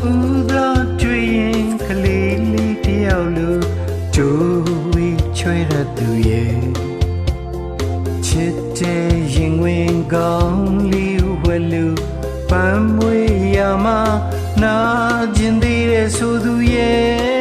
ဦးသောတွေ့ရင်ကလေးလေးတယောက်လိုကြိုးဝေးချွဲရသူရဲ့ချစ်တဲ့ရင်ဝင်ကောင်းလေးဝဲလူပန်းမွေရမနာကျင်သေးတဲ့ဆိုသူရဲ့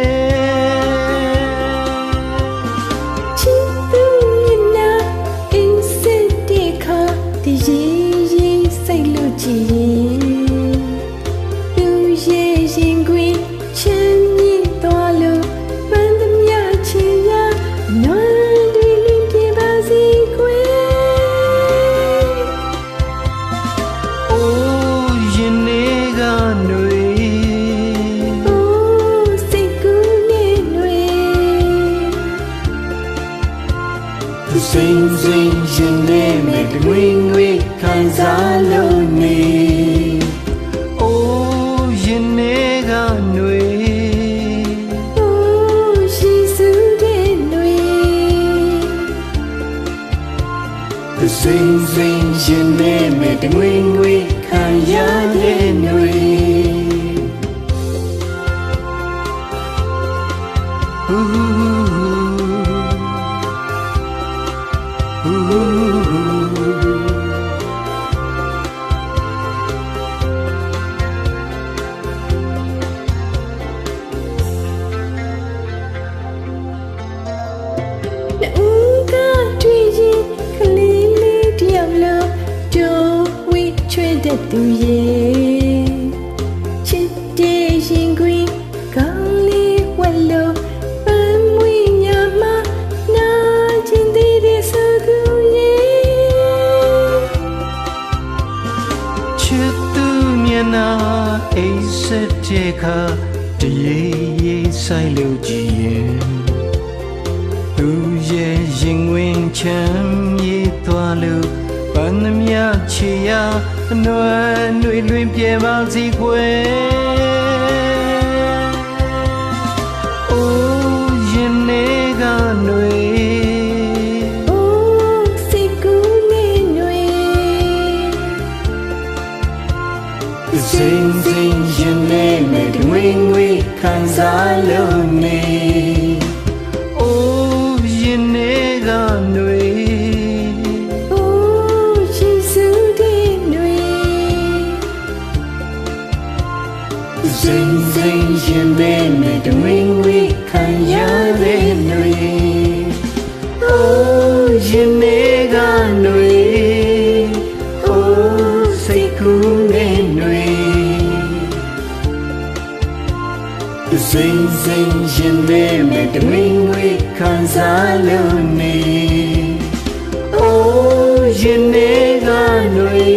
စိမ့်စိမ့်ရှင်နေမဲ့ငွေငွေခံစားလို့နေအိုးရင်နေကຫນွေအိုးရှိစုတဲ့ຫນွေစိမ့်စိမ့်ရှင်နေမဲ့ငွေငွေခံရတဲ့ຫນွေသူရဲ့ချစ်တဲ့ရင်ခွင်ကောင်းလေးဝက်လို့ပန်းမွေးညမနာကျင်သေးတဲ့ဆိုသူရဲ့ချစ်သူမျက်နှာအိမ်စတဲ့ခါတရေရေဆိုင်လို့ကြည့်ရင်သူရဲ့ရင်ဝင်ချမ်းမြေးသွားလို့ပန်းသမျှချေရအနွယ်နှွေလွင်ပြေပါစီခွေအိုးရင်နေကຫນွေအိုးစိတ်ကူးနေຫນွေစိမ့်စိမ့်ရင်နေမဲ့ငွေငွေခံစားလို့နေအိုးရင်နေကຫນွေစိမ့်စိမ့်ရှင်နေမဲ့ငွေငွေခံရတဲ့ຫນွေအိုးရင်နေကຫນွေအိုးစိတ်ကူးနေຫນွေစိမ့်စိမ့်ရှင်နေမဲ့ငွေငွေခံစားလို့နေအိုးရင်နေကຫນွေ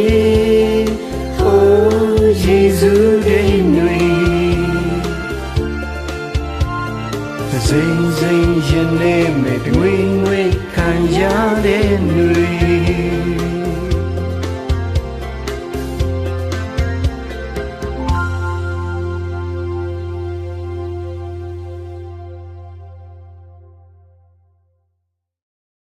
အိုးယေရှုရဲ့ຫນွေစိမ့်စိမ့်ရင်နေမဲ့ငွေငွေခံရတဲ့ຫນွေ